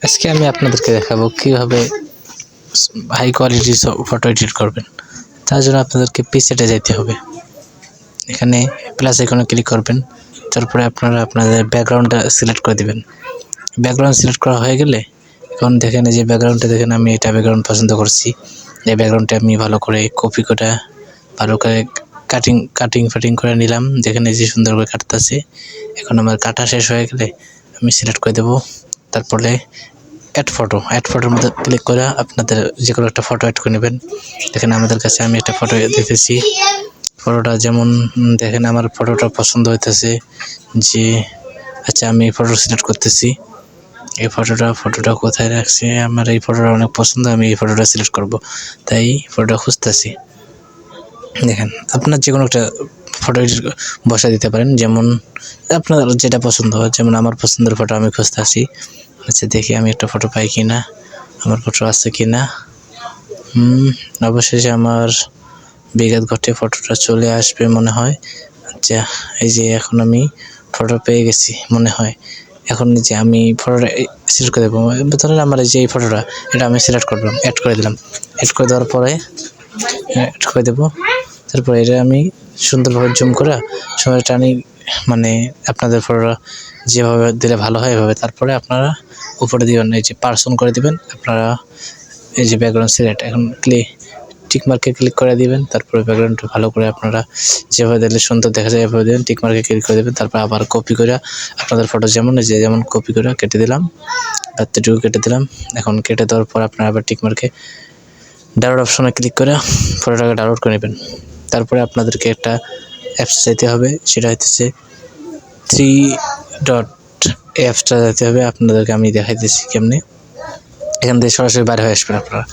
আজকে আমি আপনাদেরকে দেখাবো কিভাবে হাই কোয়ালিটি ফটো এডিট করবেন। তার জন্য আপনাদেরকে প্রিসেটে যেতে হবে। এখানে প্লাস আইকনে ক্লিক করবেন, তারপরে আপনারা আপনাদের ব্যাকগ্রাউন্ডটা সিলেক্ট করে দিবেন। ব্যাকগ্রাউন্ড সিলেক্ট করা হয়ে গেলে এখন দেখেন এই যে ব্যাকগ্রাউন্ডটা দেখেন, আমি এটা ব্যাকগ্রাউন্ড পছন্দ করছি। এই ব্যাকগ্রাউন্ডটা আমি ভালো করে কপি করে ভালো করে কাটিং করে নিলাম। দেখেন এই যে সুন্দর করে কাটতেছে। এখন আমার কাটা শেষ হয়ে গেলে আমি সিলেক্ট করে দেবো। তারপরে অ্যাড ফটোর মধ্যে ক্লিক করে আপনাদের যে কোনো একটা ফটো অ্যাড করে নেবেন। দেখেন আমাদের কাছে আমি একটা ফটো দেখতেছি। ফটোটা যেমন দেখেন আমার ফটোটা পছন্দ হইতেছে যে, আচ্ছা আমি এই ফটো সিলেক্ট করতেছি। এই ফটোটা কোথায় রাখছি, আমার এই ফটোটা অনেক পছন্দ, আমি এই ফটোটা সিলেক্ট করব, তাই ফটোটা খুঁজতেছি। দেখেন আপনার যে কোনো একটা ফটো বসা দিতে পারেন, যেমন আপনার যেটা পছন্দ হয়। যেমন আমার পছন্দের ফটো আমি খুঁজতেছি। আচ্ছা দেখি আমি একটা ফটো পাই কিনা, আমার ফটো আছে কিনা। অবশেষে আমার বিগত ঘটে ফটোটা চলে আসবে মনে হয়। আচ্ছা এই যে এখন আমি ফটো পেয়ে গেছি মনে হয়। এখন যে আমি ফটোটা সিলেক্ট করে দেবো, ধরেন আমার এই যে এই ফটোটা, এটা আমি সিলেক্ট করলাম, অ্যাড করে দিলাম। অ্যাড করে দেওয়ার পরে অ্যাড করে দেবো। তারপরে এটা আমি সুন্দরভাবে জুম করে সময় টানি, মানে আপনাদের ফটোটা যেভাবে দিলে ভালো হয় এভাবে। তারপরে আপনারা উপরে দিবেন, এই যে পার্সন করে দিবেন। আপনারা এই যে ব্যাকগ্রাউন্ড সিলেক্ট, এখন টিকমার্কে ক্লিক করে দিবেন। তারপরে ব্যাকগ্রাউন্ডটা ভালো করে আপনারা যেভাবে দিলে সুন্দর দেখা যায় এভাবে দেবেন। টিকমার্কে ক্লিক করে দেবেন। তারপর আবার কপি করে আপনাদের ফটো যেমন কপি করে কেটে দিলাম, এতটুকু কেটে দিলাম। এখন কেটে দেওয়ার পর আপনারা আবার টিকমার্কে ডাউনলোড অপশনে ক্লিক করে ফটোটাকে ডাউনলোড করে নেবেন। তারপরে আপনাদেরকে একটা অ্যাপস যেতে হবে, সেটা হচ্ছে 3 ডট অ্যাপসটা যেতে হবে। আপনাদেরকে আমি দেখাইতেছি কেমনে। এখান থেকে সরাসরি বাইরে হয়ে আসবেন আপনারা।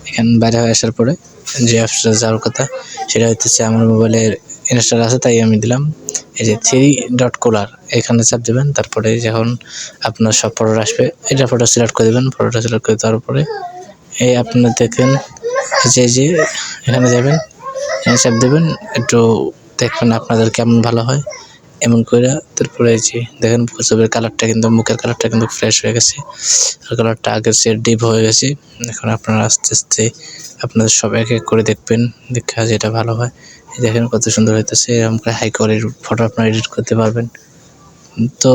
এখানে বাইরে হয়ে আসার পরে যে অ্যাপসটা যাওয়ার কথা সেটা হচ্ছে আমার মোবাইলের ইনস্টল আছে, তাই আমি দিলাম। এই যে 3 ডট এখানে চাপ দেবেন। তারপরে যখন আপনার সব ফটো আসবে, এটা ফটো সিলেক্ট করে দেবেন। ফটোটা সিলেক্ট করে দেওয়ার পরে এই আপনারা দেখেন যে এখানে যাবেন, এখানে চাপ দেবেন। একটু দেখবেন আপনাদের কেমন ভালো হয় এমন করে। তারপরে এই যে দেখেন ছবির কালারটা কিন্তু, মুখের কালারটা কিন্তু ফ্রেশ হয়ে গেছে, আর কালারটা আগের চেয়ে ডিপ হয়ে গেছে। এখন আপনারা আস্তে আস্তে আপনাদের সব এক এক করে দেখবেন, দেখা যেটা ভালো হয়। দেখেন কত সুন্দর হইতেছে। এরকম করে হাই কোয়ালিটির ফটো আপনারা এডিট করতে পারবেন। তো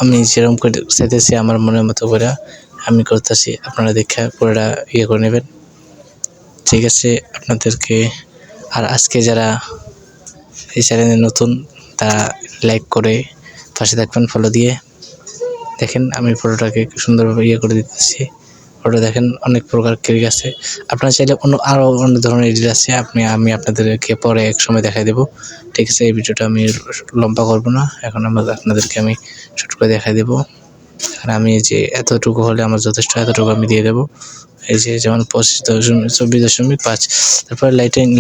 আমি যেরকম করে চাইতেছি আমার মনের মতো করে আমি করতেছি, আপনারা দেখে পুরোটা করে নেবেন। ঠিক আছে আপনাদেরকে। আর আজকে যারা এই চ্যানেলে নতুন, তারা লাইক করে পাশে থাকবেন ফলো দিয়ে। দেখেন আমি ফটোটাকে সুন্দরভাবে করে দিতেছি। ফটো দেখেন অনেক প্রকার ক্লিক আছে। আপনারা চাইলে আরও অন্য ধরনের এডিট আছে, আমি আপনাদেরকে পরে এক সময় দেখাই দেবো। ঠিক আছে, এই ভিডিওটা আমি লম্বা করব না, এখন আপনাদেরকে আমি ছোট করে দেখাই দেবো। আর আমি যে এতটুকু হলে আমার যথেষ্ট, এতটুকু আমি দিয়ে দেবো। এই যে যেমন 24.5। তারপরে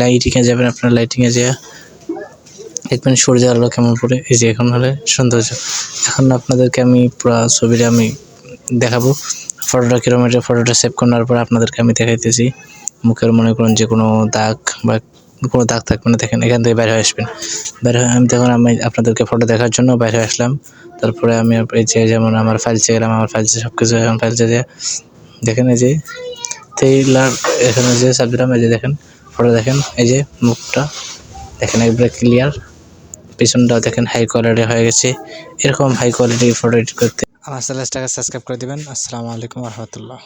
লাইটিংয়ে যাবেন। আপনার লাইটিংয়ে যেয়ে দেখবেন সূর্যের আলো কেমন পড়ে। এই যে এখন হলে সৌন্দর্য। এখন আপনাদেরকে আমি পুরো ছবিটা আমি দেখাবো। ফটোটা কীরকম, এটা ফটোটা সেভ করার পর আপনাদেরকে আমি দেখাইতেছি। মুখের মনে করুন যে কোনো দাগ বা কোনো দাগ থাকবে না। দেখেন এখান থেকে বাইরে হয়ে আসবেন। আমি আপনাদেরকে ফটো দেখার জন্য বাইরে আসলাম। তারপরে আমি এই যে যেমন আমার ফাইলসে গেলাম, আমার ফাইলসে সব কিছু এখন ফাইলসে যে দেখেন এই যে টেইলার, এখানে যে চাপ দিলাম। এই যে দেখেন ফটো, দেখেন এই যে মুখটা দেখেন একবারে ক্লিয়ার, পিছনটাও দেখেন হাই কোয়ালিটি হয়ে গেছে। এরকম হাই কোয়ালিটি ফটো এডিট করতে আমার চ্যানেলটাকে সাবস্ক্রাইব করে দিবেন। আসসালামু আলাইকুম ওয়া রাহমাতুল্লাহ।